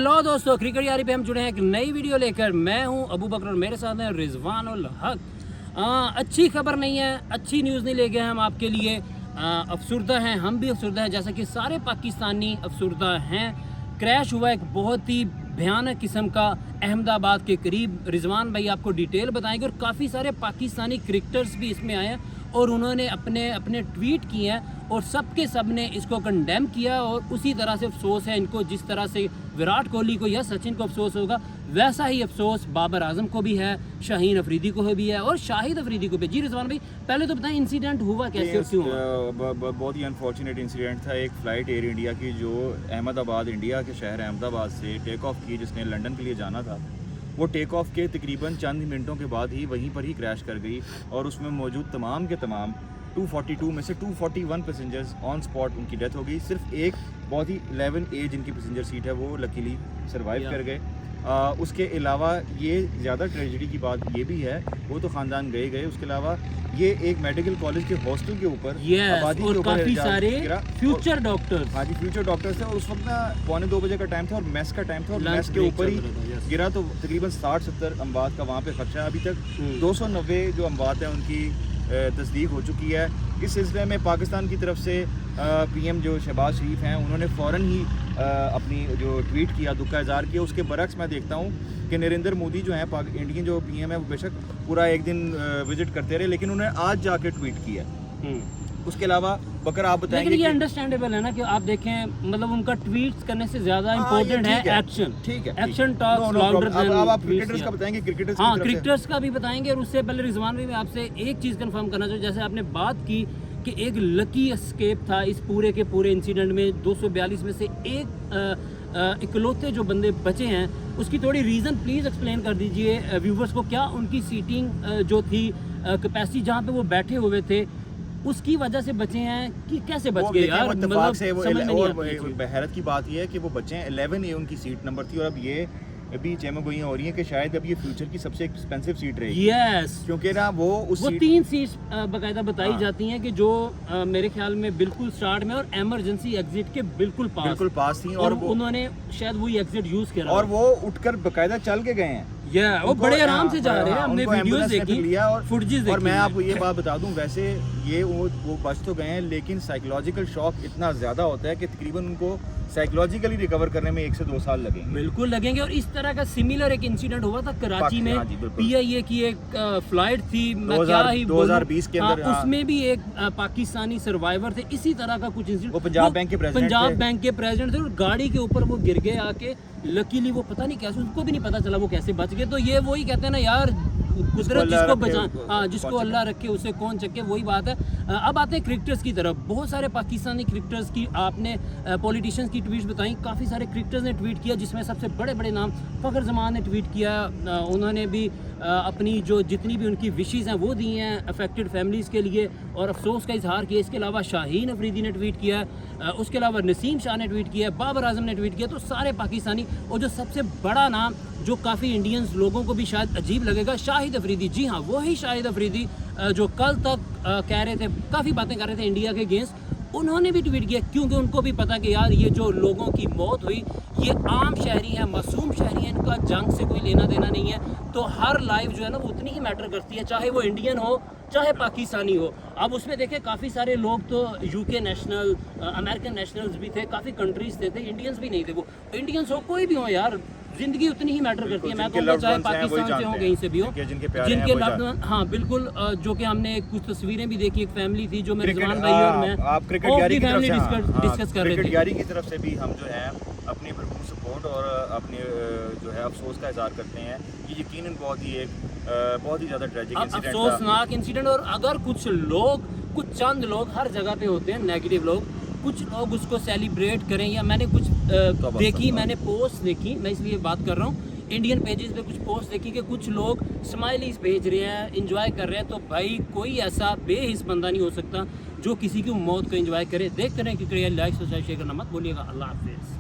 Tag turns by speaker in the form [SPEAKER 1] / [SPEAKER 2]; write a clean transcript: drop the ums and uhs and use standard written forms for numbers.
[SPEAKER 1] Hello दोस्तों, cricket यारी पे हम जुड़े हैं एक नई वीडियो लेकर। मैं हूं अबू बकर और मेरे साथ हैं रिजवान उल हक। अच्छी खबर नहीं है, अच्छी न्यूज़ नहीं लेके हम आपके लिए। अफसरदा हैं, हम भी अफसरदा हैं जैसा कि सारे पाकिस्तानी अफसरदा हैं। क्रैश हुआ एक बहुत ही भयानक किस्म का अहमदाबाद के करीब। रिजवान भाई आपको डिटेल बताएंगे और काफ़ी सारे पाकिस्तानी क्रिकेटर्स भी इसमें आए हैं और उन्होंने अपने अपने ट्वीट किए हैं और सबके सब ने इसको कंडेम किया। और उसी तरह से अफसोस है इनको, जिस तरह से विराट कोहली को या सचिन को अफसोस होगा वैसा ही अफसोस बाबर आजम को भी है, शाहीन अफरीदी को भी है और शाहिद अफरीदी को भी। जी रिजवान भाई, पहले तो बताएं इंसिडेंट हुआ कैसे और क्यों हुआ?
[SPEAKER 2] बहुत ही अनफॉर्चुनेट इंसिडेंट था। एक फ़्लाइट एयर इंडिया की जो अहमदाबाद, इंडिया के शहर अहमदाबाद से टेक ऑफ की, जिसने लंदन के लिए जाना था, वो टेक ऑफ के तकरीबन चंद मिनटों के बाद ही वहीं पर ही क्रैश कर गई और उसमें मौजूद तमाम के तमाम 242 में से 241 पैसेंजर्स ऑन स्पॉट उनकी डेथ हो गई। सिर्फ एक बहुत ही 11 एज जिनकी पैसेंजर सीट है वो लकीली सर्वाइव कर गए। उसके अलावा ये ज़्यादा ट्रेजेडी की बात ये भी है, वो तो ख़ानदान गए। उसके अलावा ये एक मेडिकल कॉलेज के हॉस्टल के ऊपर आबादी के ऊपर
[SPEAKER 1] काफ़ी सारे फ्यूचर डॉक्टर्स,
[SPEAKER 2] हाँ जी, फ्यूचर डॉक्टर्स थे। और उस वक्त ना 1:45 बजे का टाइम था और मैस का टाइम था और मैस के ऊपर ही गिरा। तो तकरीबन 60-70 अमवात का वहाँ पे खर्चा है। अभी तक 290 जो अमवात हैं उनकी तस्दीक हो चुकी है। इस सिलसिले में पाकिस्तान की तरफ से पीएम जो शहबाज शरीफ हैं उन्होंने फ़ौरन ही अपनी जो ट्वीट किया, दुख का इज़हार किया। उसके बरक्स मैं देखता हूँ कि नरेंद्र मोदी जो हैं इंडियन जो पीएम है वो बेशक पूरा एक दिन विजिट करते रहे, लेकिन उन्होंने आज जाके ट्वीट किया। उसके अलावा बकर आप बताएंगे,
[SPEAKER 1] लेकिन ये अंडरस्टैंडेबल है ना कि आप देखें, मतलब उनका ट्वीट करने से ज्यादा इंपॉर्टेंट है एक्शन।
[SPEAKER 2] ठीक है,
[SPEAKER 1] एक्शन टॉक्स लाउडर देन।
[SPEAKER 2] अब आप क्रिकेटर्स का बताएंगे, क्रिकेटर्स
[SPEAKER 1] हाँ क्रिकेटर्स का भी बताएंगे। और उससे पहले रिजवान भाई मैं आपसे एक चीज़ कंफर्म करना चाहूँ। जैसे आपने बात की कि एक लकी एस्केप था इस पूरे के पूरे इंसिडेंट में, 242 में से एक इकलौते जो बंदे बचे हैं, उसकी थोड़ी रीज़न प्लीज़ एक्सप्लेन कर दीजिए व्यूवर्स को। क्या उनकी सीटिंग जो थी कैपेसिटी जहाँ पे वो बैठे हुए थे उसकी वजह से बचे हैं कि कैसे बच गए यार?
[SPEAKER 2] मतलब से वो हैरत की बात यह है कि वो बचे हैं। 11 ए उनकी सीट नंबर थी और अब ये अभी चेमगोइयां हो रही हैं कि शायद अब ये फ्यूचर की सबसे एक्सपेंसिव सीट रहेगी।
[SPEAKER 1] यस,
[SPEAKER 2] क्योंकि ना वो
[SPEAKER 1] 3 सीट्स बाकायदा बताई जाती हैं कि जो मेरे ख्याल में बिल्कुल स्टार्ट में और इमरजेंसी एग्जिट के बिल्कुल पास
[SPEAKER 2] थी
[SPEAKER 1] और उन्होंने शायद वही एग्जिट यूज किया
[SPEAKER 2] और वो उठकर बाकायदा चल के गए हैं।
[SPEAKER 1] वो बड़े आराम से जा रहे हैं। हमने वीडियोस देखी लिया और फुटेजेस देखी।
[SPEAKER 2] और मैं आपको ये बात बता दूं, वैसे ये वो बच तो गए हैं, लेकिन साइकोलॉजिकल शॉक इतना ज़्यादा होता है कि तकरीबन उनको साइकोलॉजिकली रिकवर करने में 1 से 2 साल लगेंगे।
[SPEAKER 1] बिल्कुल लगेंगे। और इस तरह का सिमिलर एक इंसिडेंट हुआ था कराची में, PIA की एक फ्लाइट थी
[SPEAKER 2] 2020 के अंदर,
[SPEAKER 1] उसमें भी एक पाकिस्तानी सर्वाइवर थे। इसी तरह का कुछ इंसिडेंट,
[SPEAKER 2] वो पंजाब बैंक के
[SPEAKER 1] प्रेसिडेंट थे और गाड़ी के ऊपर वो गिर गए आके। लकीली वो पता नहीं कैसे, उनको भी नहीं पता चला वो कैसे बच गए। तो ये वही कहते हैं ना यार, कुदरत जिसको बचा, हाँ जिसको अल्लाह रखे उसे कौन चके, वही बात है। अब आते हैं क्रिकेटर्स की तरफ। बहुत सारे पाकिस्तानी क्रिकेटर्स की आपने पॉलिटिशियंस की ट्वीट्स बताई। काफ़ी सारे क्रिकेटर्स ने ट्वीट किया, जिसमें सबसे बड़े बड़े नाम फ़खर जमान ने ट्वीट किया। उन्होंने भी अपनी जो जितनी भी उनकी विशेज़ हैं वो दी हैं अफेक्टेड फैमिलीज़ के लिए और अफसोस का इजहार किया। इसके अलावा शाहीन अफरीदी ने ट्वीट किया, उसके अलावा नसीम शाह ने ट्वीट किया, बाबर आजम ने ट्वीट किया। तो सारे पाकिस्तानी, और जो सबसे बड़ा नाम जो काफ़ी इंडियंस लोगों को भी शायद अजीब लगेगा, शाहिद अफरीदी। जी हाँ, वही शाहिद अफरीदी जो कल तक कह रहे थे, काफ़ी बातें कर रहे थे इंडिया के अगेंस्ट, उन्होंने भी ट्वीट किया। क्योंकि उनको भी पता कि यार ये जो लोगों की मौत हुई ये आम शहरी हैं, मासूम शहरी हैं, इनका जंग से कोई लेना देना नहीं है। तो हर लाइफ जो है ना वो उतनी ही मैटर करती है, चाहे वो इंडियन हो चाहे पाकिस्तानी हो। अब उसमें देखें काफ़ी सारे लोग तो UK नेशनल, अमेरिकन नेशनल्स भी थे, काफ़ी कंट्रीज थे इंडियंस भी नहीं थे। वो इंडियंस हो कोई भी हो यार, जिंदगी उतनी ही मैटर करती है। मैं कहूँगा चाहे पाकिस्तान से हो कहीं से भी हो, जिनके लव्ड वन, हाँ बिल्कुल। जो कि हमने कुछ तस्वीरें भी देखी, एक फैमिली थी जो मैं रिजवान भाई और मैं फैमिली डिस्कस कर रहे थे।
[SPEAKER 2] क्रिकेट की तरफ से भी हम जो है अपनी भरपूर सपोर्ट और अपने जो है अफसोस का इजहार करते हैं। ये यकीनन बहुत ही ज़्यादा ट्रेजिक इंसिडेंट,
[SPEAKER 1] अफसोसनाक इंसिडेंट। और अगर कुछ चंद लोग हर जगह पे होते हैं नेगेटिव लोग, कुछ लोग उसको सेलिब्रेट करें, या मैंने कुछ मैंने पोस्ट देखी, मैं इसलिए बात कर रहा हूँ, इंडियन पेजेस पे कुछ पोस्ट देखी कि कुछ लोग स्माइलीज भेज रहे हैं, इंजॉय कर रहे हैं। तो भाई कोई ऐसा बेहिस बंदा नहीं हो सकता जो किसी की मौत को एंजॉय करे। देखते रहें कि लाइक सब्सक्राइब शेयर करना मत भूलिएगा। अल्लाह हाफिज़।